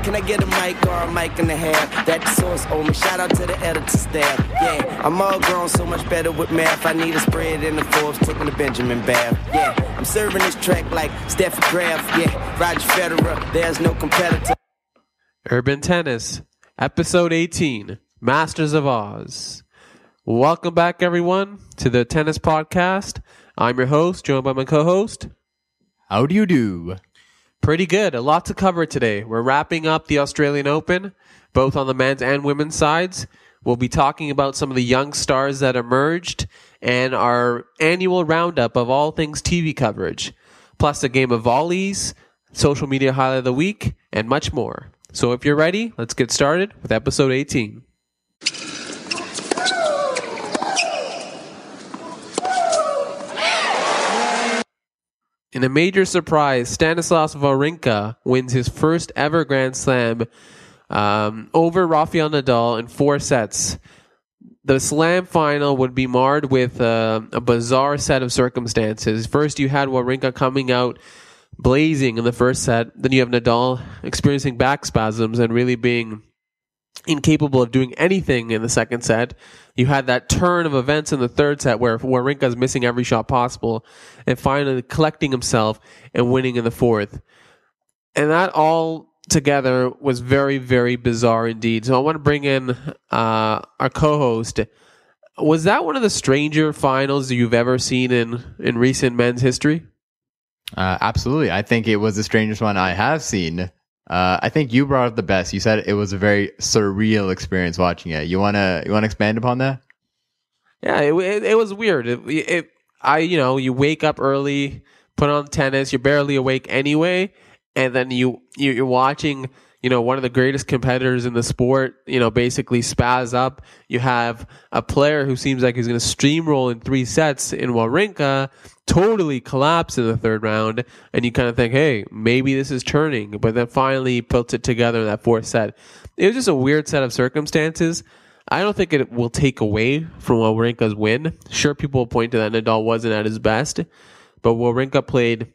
Can I get a mic or a mic and a half? That the source owe me. Shout out to the editor staff. Yeah, I'm all grown, so much better with math. I need a spread in the Forbes, taking the Benjamin bath. Yeah, I'm serving this track like Steffi Graf. Yeah, Roger Federer, there's no competitor. Urban Tennis, Episode 18, Masters of Oz. Welcome back, everyone, to the Tennis Podcast. I'm your host, joined by my co-host. How do you do? Pretty good. A lot to cover today. We're wrapping up the Australian Open, both on the men's and women's sides. We'll be talking about some of the young stars that emerged and our annual roundup of all things TV coverage, plus a game of volleys, social media highlight of the week, and much more. So if you're ready, let's get started with episode 18. In a major surprise, Stanislas Wawrinka wins his first ever Grand Slam over Rafael Nadal in 4 sets. The Slam final would be marred with a bizarre set of circumstances. First, you had Wawrinka coming out blazing in the first set. Then you have Nadal experiencing back spasms and really being incapable of doing anything in the second set. You had that turn of events in the third set where Wawrinka is missing every shot possible and finally collecting himself and winning in the fourth. And that all together was very, very bizarre indeed. So I want to bring in our co-host. Was that one of the stranger finals you've ever seen in recent men's history? Absolutely. I think it was the strangest one I have seen. I think you brought up the best. You said it was a very surreal experience watching it. You wanna expand upon that? Yeah, it was weird. You wake up early, put on tennis, you're barely awake anyway, and then you're watching, one of the greatest competitors in the sport, basically spaz up. You have a player who seems like he's going to steamroll in 3 sets in Wawrinka, totally collapse in the third round, and you kind of think, hey, maybe this is turning, but then finally puts it together in that 4th set. It was just a weird set of circumstances. I don't think it will take away from Wawrinka's win. Sure, people will point to that Nadal wasn't at his best, but Wawrinka played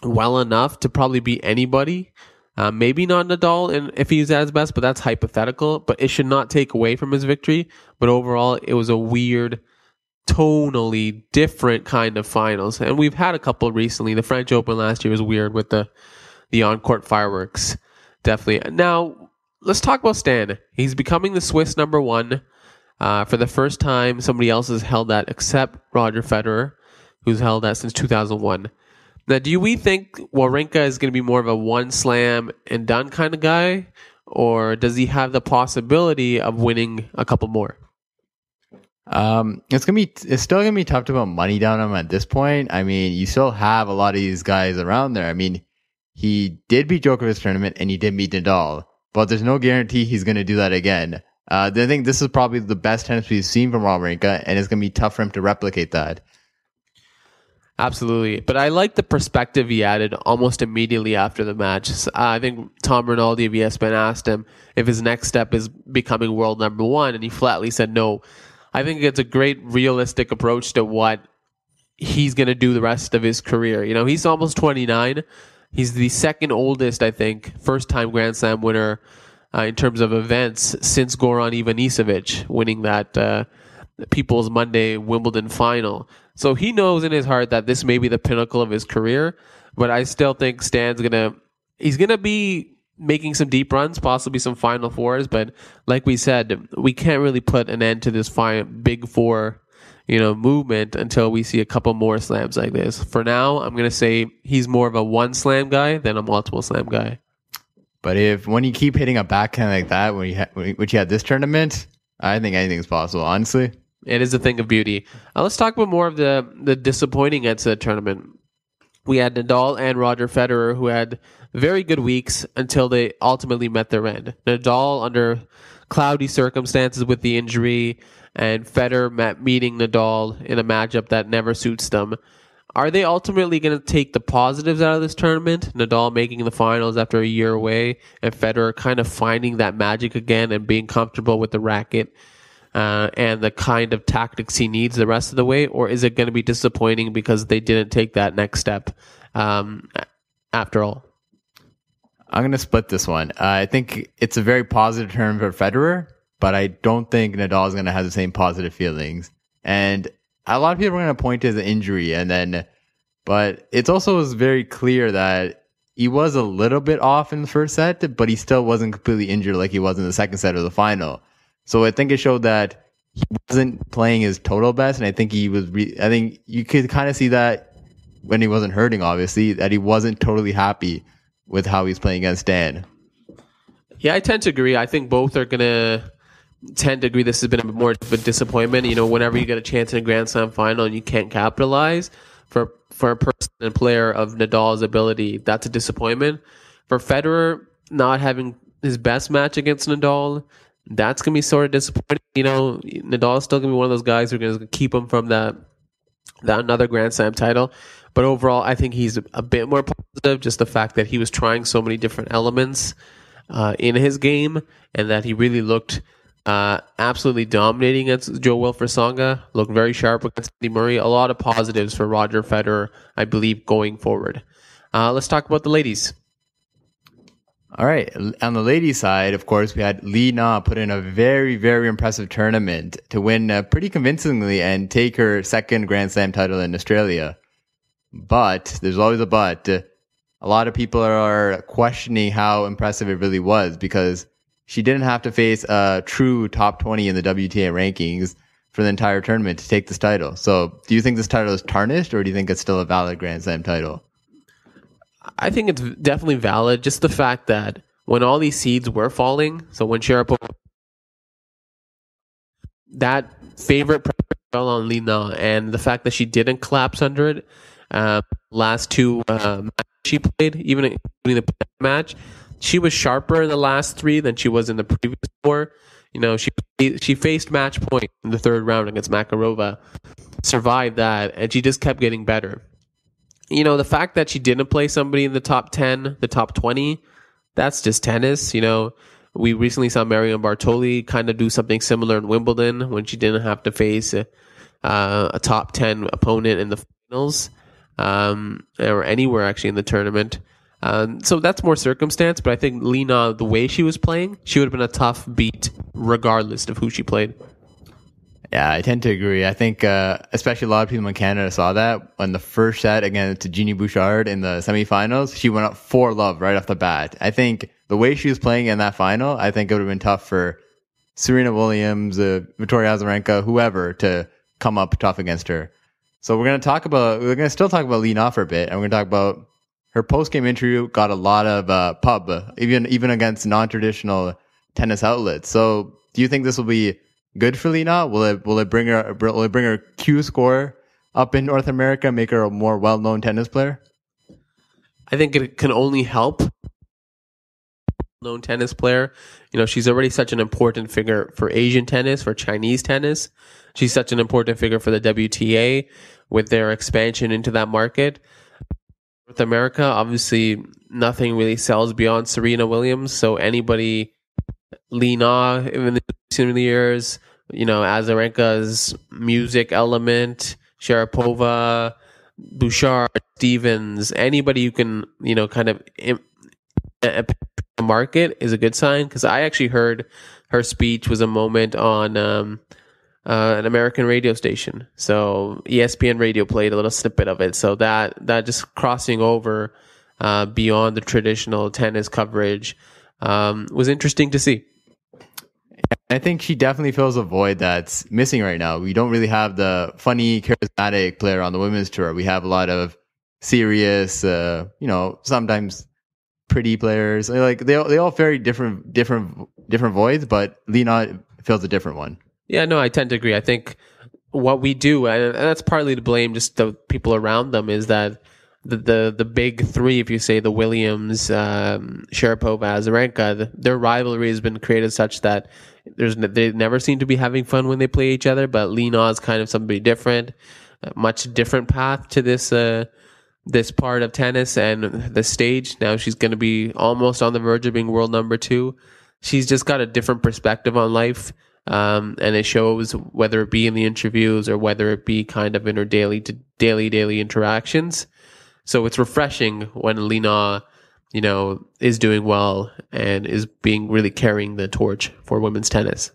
well enough to probably beat anybody. Maybe not Nadal if he's at his best, but that's hypothetical. But it should not take away from his victory. But overall, it was a weird, tonally different kind of finals. And we've had a couple recently. The French Open last year was weird with the on-court fireworks. Definitely. Now, let's talk about Stan. He's becoming the Swiss number 1. For the first time, somebody else has held that except Roger Federer, who's held that since 2001. Now, do we think Wawrinka is going to be more of a one slam and done kind of guy, or does he have the possibility of winning a couple more? It's still gonna be tough to put money down on him at this point. I mean, you still have a lot of these guys around there. I mean, he did beat Djokovic's tournament and he did beat Nadal, but there's no guarantee he's going to do that again. I think this is probably the best tennis we've seen from Wawrinka, and it's going to be tough for him to replicate that. Absolutely. But I like the perspective he added almost immediately after the match. I think Tom Rinaldi of ESPN asked him if his next step is becoming world number 1, and he flatly said no. I think it's a great realistic approach to what he's going to do the rest of his career. He's almost 29. He's the second oldest, I think, first-time Grand Slam winner in terms of events since Goran Ivanisevic winning that People's Monday Wimbledon final. So he knows in his heart that this may be the pinnacle of his career, but I still think Stan's he's gonna be making some deep runs, possibly some Final Fours, but like we said, we can't really put an end to this big four, movement until we see a couple more slams like this. For now, I'm gonna say he's more of a one slam guy than a multiple slam guy. But when you keep hitting a backhand like that, which you had this tournament, I think anything's possible, honestly. It is a thing of beauty. Let's talk about more of the disappointing ends of the tournament. We had Nadal and Roger Federer, who had very good weeks until they ultimately met their end. Nadal under cloudy circumstances with the injury, and Federer meeting Nadal in a matchup that never suits them. Are they ultimately going to take the positives out of this tournament? Nadal making the finals after a year away, and Federer kind of finding that magic again and being comfortable with the racket and the kind of tactics he needs the rest of the way? Or is it going to be disappointing because they didn't take that next step after all? I'm going to split this one. I think it's a very positive turn for Federer, but I don't think Nadal is going to have the same positive feelings. And a lot of people are going to point to the injury, but it's also was very clear that he was a little bit off in the first set, but he still wasn't completely injured like he was in the second set of the final. So I think it showed that he wasn't playing his total best, and I think he was. I think you could kind of see that when he wasn't hurting, obviously, that he wasn't totally happy with how he's playing against Dan. Yeah, I tend to agree. I think both are going to tend to agree this has been a bit more of a disappointment. You know, whenever you get a chance in a Grand Slam final and you can't capitalize, for a person and player of Nadal's ability, that's a disappointment. For Federer not having his best match against Nadal, that's going to be sort of disappointing. You know, Nadal is still going to be one of those guys who are going to keep him from that another Grand Slam title. But overall, I think he's a bit more positive. Just the fact that he was trying so many different elements in his game, and that he really looked absolutely dominating against Jo-Wilfried Tsonga, looked very sharp against Andy Murray. A lot of positives for Roger Federer, I believe, going forward. Let's talk about the ladies. All right. On the ladies' side, of course, we had Li Na put in a very, very impressive tournament to win pretty convincingly and take her second Grand Slam title in Australia. But there's always a but. A lot of people are questioning how impressive it really was, because she didn't have to face a true top 20 in the WTA rankings for the entire tournament to take this title. So do you think this title is tarnished, or do you think it's still a valid Grand Slam title? I think it's definitely valid. Just the fact that when all these seeds were falling, so when Sharapova, that favorite pressure fell on Li Na, and the fact that she didn't collapse under it, last two matches she played, even including the match, she was sharper in the last three than she was in the previous four. You know, she faced match point in the third round against Makarova, survived that, and she just kept getting better. You know, the fact that she didn't play somebody in the top 10, the top 20, that's just tennis. You know, we recently saw Marion Bartoli kind of do something similar in Wimbledon when she didn't have to face a top 10 opponent in the finals, or anywhere actually in the tournament. So that's more circumstance, but I think Li Na, the way she was playing, she would have been a tough beat regardless of who she played. Yeah, I tend to agree. I think especially a lot of people in Canada saw that on the first set against Eugenie Bouchard in the semifinals. She went up 4-love right off the bat. I think the way she was playing in that final, I think it would have been tough for Serena Williams, Victoria Azarenka, whoever, to come up tough against her. So we're going to still talk about Li Na for a bit, and we're going to talk about her post-game interview. Got a lot of pub, even against non-traditional tennis outlets. So do you think this will be good for Li Na? Will it bring her Q score up in North America, make her a more well-known tennis player? I think it can only help. Known tennis player, you know, she's already such an important figure for Asian tennis, for Chinese tennis. She's such an important figure for the WTA with their expansion into that market. North America, obviously, nothing really sells beyond Serena Williams. So anybody, Li Na, in the recent years, you know, Azarenka's music element, Sharapova, Bouchard, Stevens, anybody who can, you know, kind of market is a good sign, because I actually heard her speech was a moment on an American radio station. So ESPN radio played a little snippet of it. So that just crossing over beyond the traditional tennis coverage was interesting to see. I think she definitely fills a void that's missing right now. We don't really have the funny, charismatic player on the women's tour. We have a lot of serious, you know, sometimes pretty players. Like they all very different voids, but Li Na fills a different one. Yeah, no, I tend to agree. I think what we do, and that's partly to blame just the people around them, is that the big three, if you say the Williams, Sharapova, Azarenka, their rivalry has been created such that they never seem to be having fun when they play each other. But Li Na is kind of somebody different, a much different path to this part of tennis and the stage. Now she's going to be almost on the verge of being world number 2. She's just got a different perspective on life, and it shows, whether it be in the interviews or whether it be kind of in her daily interactions. So it's refreshing when Li Na is doing well and is being really carrying the torch for women's tennis.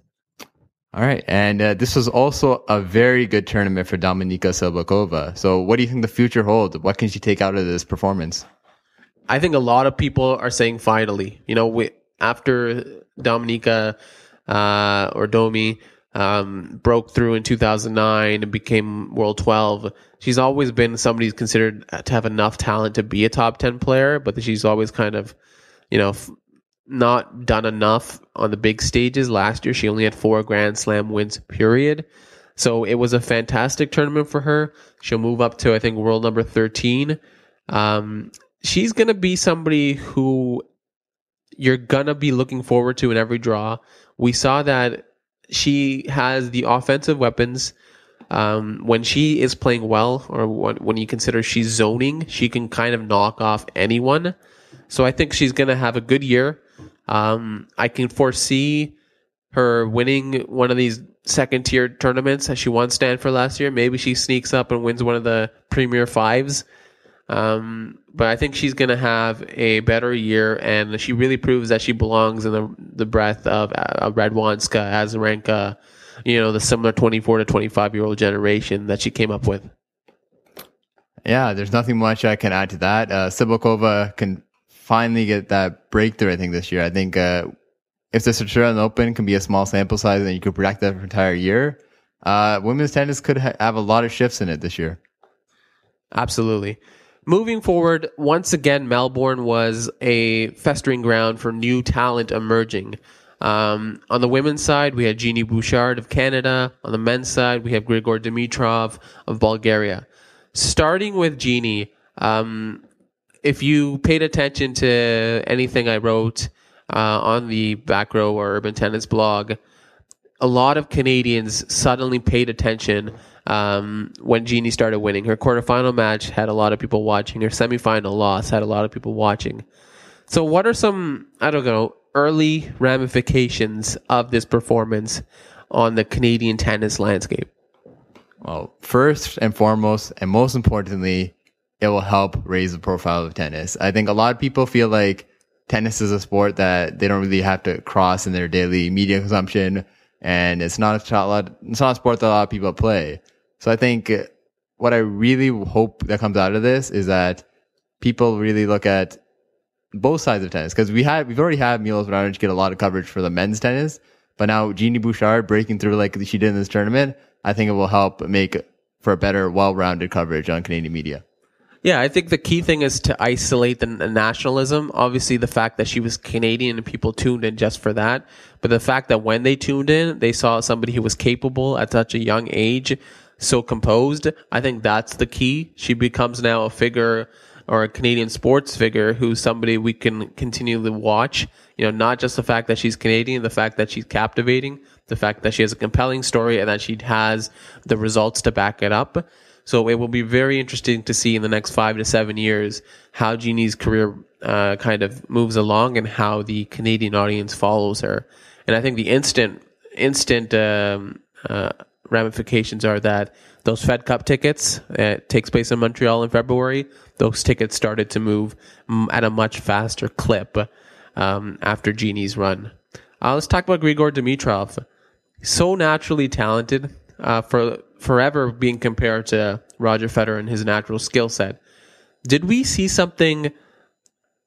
All right. And this was also a very good tournament for Dominika Cibulkova. So what do you think the future holds? What can she take out of this performance? I think a lot of people are saying finally, after Dominika or Domi broke through in 2009 and became World 12, she's always been somebody who's considered to have enough talent to be a top 10 player, but she's always kind of, not done enough on the big stages. Last year, she only had 4 Grand Slam wins, period. So it was a fantastic tournament for her. She'll move up to, I think, world number 13. She's going to be somebody who you're going to be looking forward to in every draw. We saw that she has the offensive weapons. When she is playing well, or when you consider she's zoning, she can kind of knock off anyone. So I think she's going to have a good year. I can foresee her winning one of these second-tier tournaments that she won Stanford last year. Maybe she sneaks up and wins one of the Premier Fives. But I think she's going to have a better year, and she really proves that she belongs in the breadth of Radwanska, Azarenka, the similar 24 to 25-year-old generation that she came up with. Yeah, there's nothing much I can add to that. Cibulkova can finally get that breakthrough, I think, this year. I think if the Australian Open can be a small sample size and you could predict that for an entire year, women's tennis could have a lot of shifts in it this year. Absolutely. Moving forward, once again, Melbourne was a festering ground for new talent emerging. On the women's side, we had Eugenie Bouchard of Canada. On the men's side, we have Grigor Dimitrov of Bulgaria. Starting with Jeannie, if you paid attention to anything I wrote on the Back Row or Urban Tennis blog, a lot of Canadians suddenly paid attention when Jeannie started winning. Her quarterfinal match had a lot of people watching. Her semifinal loss had a lot of people watching. So what are some, early ramifications of this performance on the Canadian tennis landscape? Well, first and foremost, and most importantly, it will help raise the profile of tennis. I think a lot of people feel like tennis is a sport that they don't really have to cross in their daily media consumption, and it's not a sport that a lot of people play. So I think what I really hope that comes out of this is that people really look at both sides of tennis, because we've already had Milos Raonic get a lot of coverage for the men's tennis, but now Eugenie Bouchard breaking through like she did in this tournament, I think it will help make for a better, well-rounded coverage on Canadian media. Yeah, I think the key thing is to isolate the nationalism. Obviously, the fact that she was Canadian and people tuned in just for that. But the fact that when they tuned in, they saw somebody who was capable at such a young age, so composed. I think that's the key. She becomes now a figure, or a Canadian sports figure, who's somebody we can continually watch. Not just the fact that she's Canadian, the fact that she's captivating, the fact that she has a compelling story, and that she has the results to back it up. So it will be very interesting to see in the next 5 to 7 years how Jeannie's career kind of moves along and how the Canadian audience follows her. And I think the instant ramifications are that those Fed Cup tickets, it takes place in Montreal in February, those tickets started to move at a much faster clip after Jeannie's run. Let's talk about Grigor Dimitrov. So naturally talented, for forever being compared to Roger Federer and his natural skill set. Did we see something,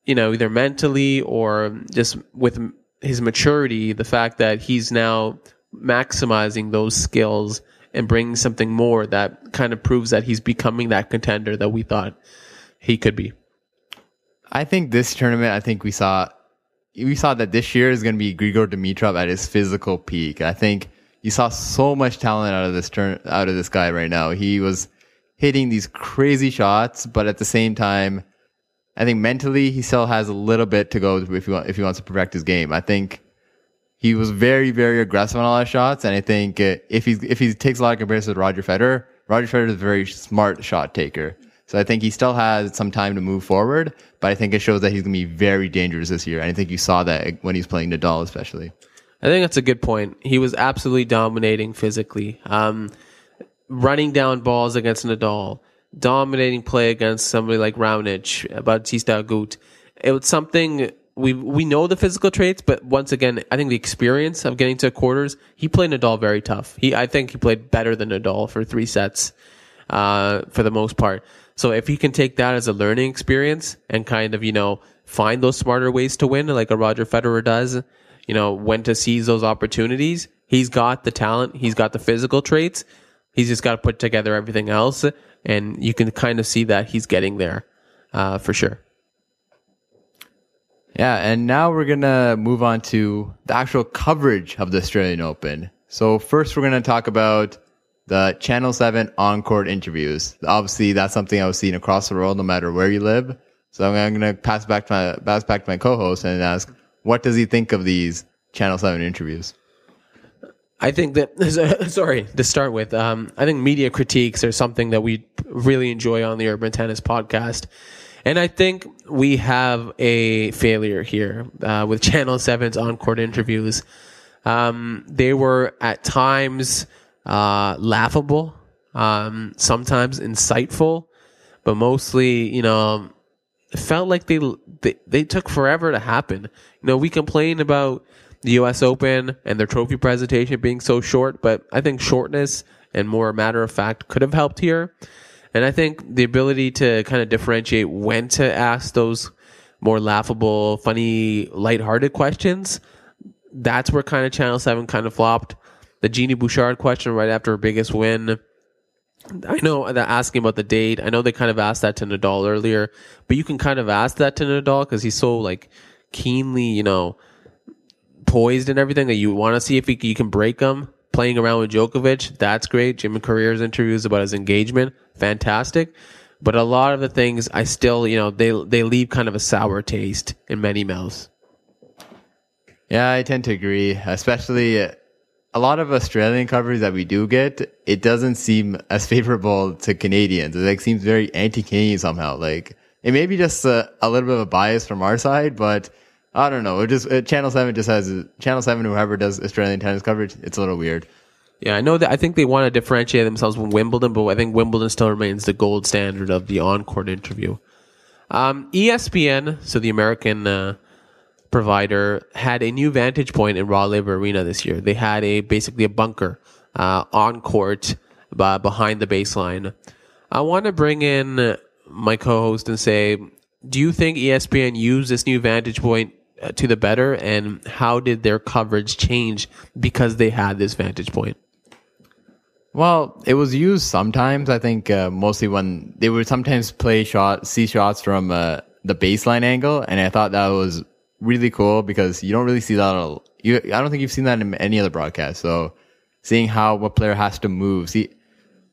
either mentally or just with his maturity, the fact that he's now maximizing those skills and bringing something more that kind of proves that he's becoming that contender that we thought he could be? I think this tournament, we saw that this year is going to be Grigor Dimitrov at his physical peak. I think you saw so much talent out of this guy right now. He was hitting these crazy shots, but at the same time, I think mentally he still has a little bit to go if he wants to perfect his game. I think he was very, very aggressive on all his shots, and I think if he takes a lot of comparison with Roger Federer is a very smart shot taker. So I think he still has some time to move forward, but I think it shows that he's going to be very dangerous this year. And I think you saw that when he's playing Nadal, especially. I think that's a good point. He was absolutely dominating physically, running down balls against Nadal, dominating play against somebody like Raonic, Bautista Agut. it was something we know the physical traits, but once again, I think the experience of getting to quarters, he played Nadal very tough. I think he played better than Nadal for 3 sets, for the most part. So if he can take that as a learning experience and kind of, find those smarter ways to win, like a Roger Federer does, when to seize those opportunities, he's got the talent, he's got the physical traits, he's just got to put together everything else, and you can kind of see that he's getting there, for sure. Yeah, and now we're going to move on to the actual coverage of the Australian Open. So first we're going to talk about the Channel 7 on-court interviews. Obviously, that's something I was seeing across the world no matter where you live. So I'm going to pass back to my co-host and ask, what does he think of these Channel 7 interviews? I think that, to start with, I think media critiques are something that we really enjoy on the Urban Tennis podcast. And I think we have a failure here with Channel 7's on-court interviews. They were at times laughable, sometimes insightful, but mostly, it felt like they took forever to happen. We complain about the U.S. Open and their trophy presentation being so short, but I think shortness and more matter of fact could have helped here. And I think the ability to kind of differentiate when to ask those more laughable, funny, lighthearted questions, that's where kind of Channel 7 kind of flopped. The Eugenie Bouchard question right after her biggest win, I know that asking about the date, I know they kind of asked that to Nadal earlier, but you can kind of ask that to Nadal because he's so keenly, poised and everything that you want to see if you can break him. Playing around with Djokovic, that's great. Jimmy Carrier's interviews about his engagement, fantastic. But a lot of the things, I still, they leave kind of a sour taste in many mouths. Yeah, I tend to agree. Especially a lot of Australian coverage that we do get, it doesn't seem as favorable to Canadians. It seems very anti-Canadian somehow. It may be just a little bit of a bias from our side, but I don't know. Channel 7 just has Channel 7. Whoever does Australian tennis coverage, it's a little weird. Yeah, I know that. I think they want to differentiate themselves from Wimbledon, but I think Wimbledon still remains the gold standard of the on-court interview. ESPN, so the American provider, had a new vantage point in Raw Live Arena this year. They had basically a bunker on court behind the baseline. I want to bring in my co-host and say, do you think ESPN used this new vantage point to the better, and how did their coverage change because they had this vantage point? Well, it was used sometimes. I think mostly when they would sometimes see shots from the baseline angle, and I thought that was really cool because you don't really see that. I don't think you've seen that in any other broadcast. So seeing how what player has to move,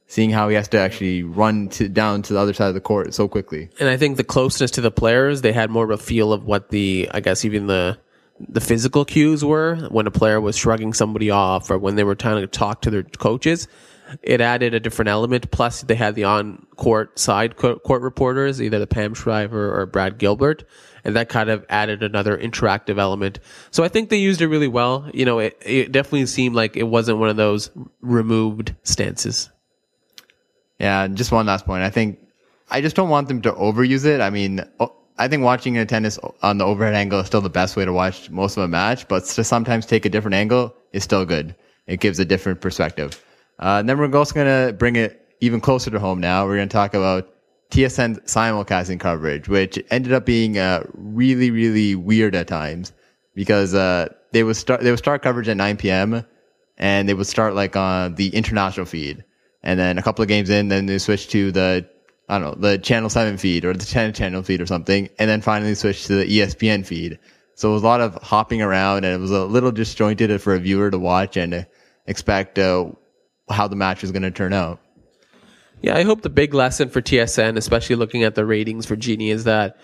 seeing how he has to actually run down to the other side of the court so quickly. And I think the closeness to the players, they had more of a feel of what even the physical cues were when a player was shrugging somebody off or when they were trying to talk to their coaches. It added a different element. Plus, they had the on-court side court reporters, either the Pam Shriver or Brad Gilbert, and that kind of added another interactive element. So I think they used it really well. It definitely seemed like it wasn't one of those removed stances. Yeah, just one last point. I just don't want them to overuse it. I mean, I think watching a tennis on the overhead angle is still the best way to watch most of a match, but to sometimes take a different angle is still good. It gives a different perspective. And then we're also going to bring it even closer to home now. We're going to talk about TSN's simulcasting coverage, which ended up being really, really weird at times because they would start coverage at 9 p.m. and they would start on the international feed. And then a couple of games in, then they switch to the Channel 7 feed or the 10 channel feed or something. And then finally switch to the ESPN feed. So it was a lot of hopping around and it was a little disjointed for a viewer to watch and expect how the match was going to turn out. Yeah, I hope the big lesson for TSN, especially looking at the ratings for Genie, is that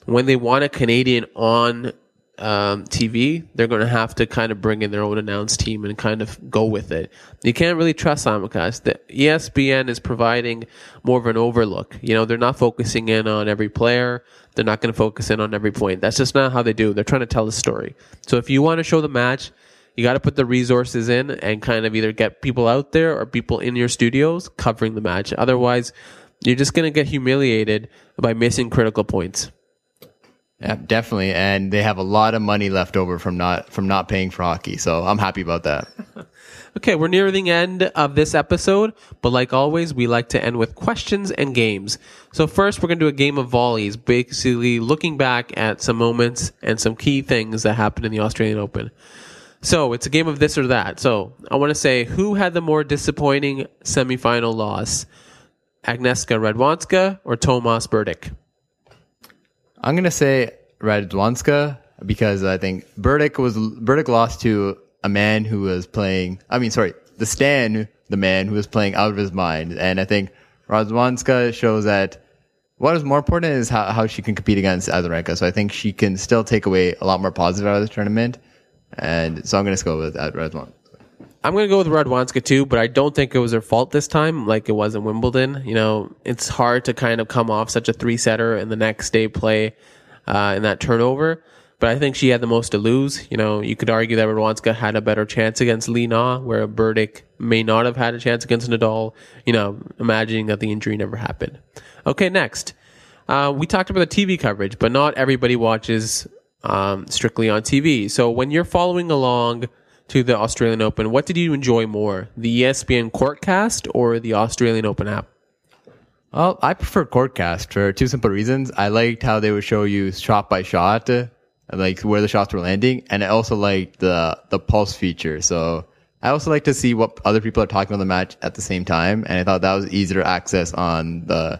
when they want a Canadian on TV, they're going to have to kind of bring in their own announced team and kind of go with it. You can't really trust simulcast. The ESPN is providing more of an overlook. They're not focusing in on every player. They're not going to focus in on every point. That's just not how they do. They're trying to tell a story. So if you want to show the match, you got to put the resources in and kind of either get people out there or people in your studios covering the match. Otherwise, you're just going to get humiliated by missing critical points. Yeah, definitely. And they have a lot of money left over from not paying for hockey. So I'm happy about that. Okay, we're near the end of this episode, but like always, we like to end with questions and games. So first, we're going to do a game of volleys, basically looking back at some moments and some key things that happened in the Australian Open. So it's a game of this or that. So I want to say, who had the more disappointing semifinal loss? Agnieszka Radwanska or Tomas Berdych? I'm going to say Radwanska because I think Berdych lost to a man who was playing, the man who was playing out of his mind. And I think Radwanska shows that what is more important is how she can compete against Wawrinka. So I think she can still take away a lot more positive out of the tournament. And so I'm going to go with Radwanska. I'm going to go with Radwanska too, but I don't think it was her fault this time like it was in Wimbledon. You know, it's hard to kind of come off such a 3-setter and the next day play in that turnover. But I think she had the most to lose. You know, you could argue that Radwanska had a better chance against Li Na, where Berdych may not have had a chance against Nadal, you know, imagining that the injury never happened. Okay, next. We talked about the TV coverage, but not everybody watches strictly on TV. So when you're following along to the Australian Open, what did you enjoy more, the ESPN Courtcast or the Australian Open app? Well, I prefer Courtcast for two simple reasons. I liked how they would show you shot by shot, like where the shots were landing, and I also liked the pulse feature. So I also like to see what other people are talking about the match at the same time, and I thought that was easier to access on the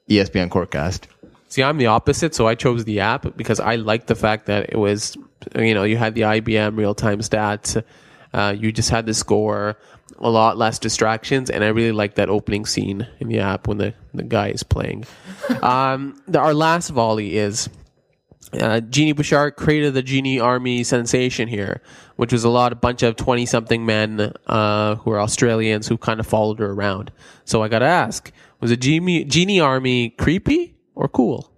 ESPN Courtcast. See, I'm the opposite, so I chose the app because I liked the fact that it was, you know, you had the IBM real-time stats, you just had the score, a lot less distractions, and I really liked that opening scene in the app when the guy is playing. Our last volley is Eugenie Bouchard created the Genie Army sensation here, which was a bunch of 20-something men who are Australians who kind of followed her around. So I got to ask, was the Genie Army creepy or cool?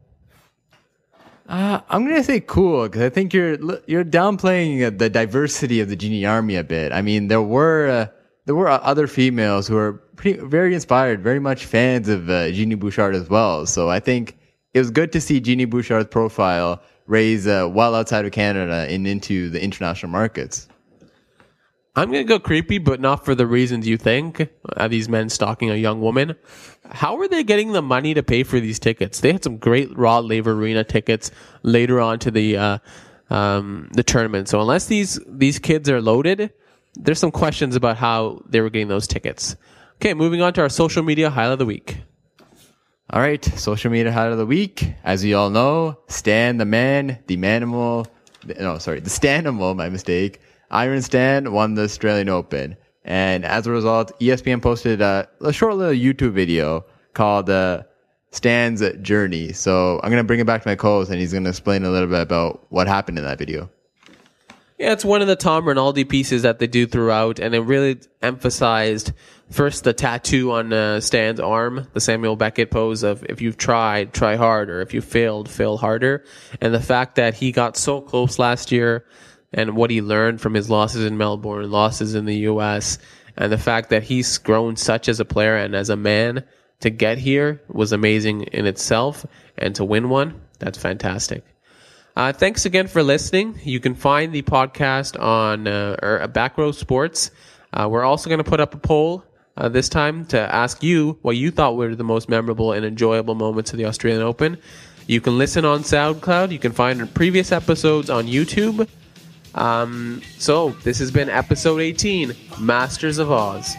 I'm gonna say cool because I think you're downplaying the diversity of the Genie Army a bit. I mean, there were other females who were very inspired, very much fans of Eugenie Bouchard as well. So I think it was good to see Eugenie Bouchard's profile raise well outside of Canada and into the international markets. I'm going to go creepy, but not for the reasons you think. These men stalking a young woman. How are they getting the money to pay for these tickets? They had some great Rod Laver Arena tickets later on to the tournament. So unless these kids are loaded, there's some questions about how they were getting those tickets. Okay, moving on to our social media highlight of the week. All right, social media highlight of the week. As you all know, Stan the Stanimal, my mistake. Iron Stan won the Australian Open. And as a result, ESPN posted a short little YouTube video called Stan's Journey. So I'm going to bring it back to my co-host, and he's going to explain a little bit about what happened in that video. Yeah, it's one of the Tom Rinaldi pieces that they do throughout, and it really emphasized first the tattoo on Stan's arm, the Samuel Beckett pose of if you've tried, try harder. If you failed, fail harder. And the fact that he got so close last year and what he learned from his losses in Melbourne, losses in the U.S., and the fact that he's grown such as a player and as a man to get here was amazing in itself, and to win one, that's fantastic. Thanks again for listening. You can find the podcast on Back Row Sports. We're also going to put up a poll this time to ask you what you thought were the most memorable and enjoyable moments of the Australian Open. You can listen on SoundCloud. You can find previous episodes on YouTube. So this has been episode 18, Masters of Oz.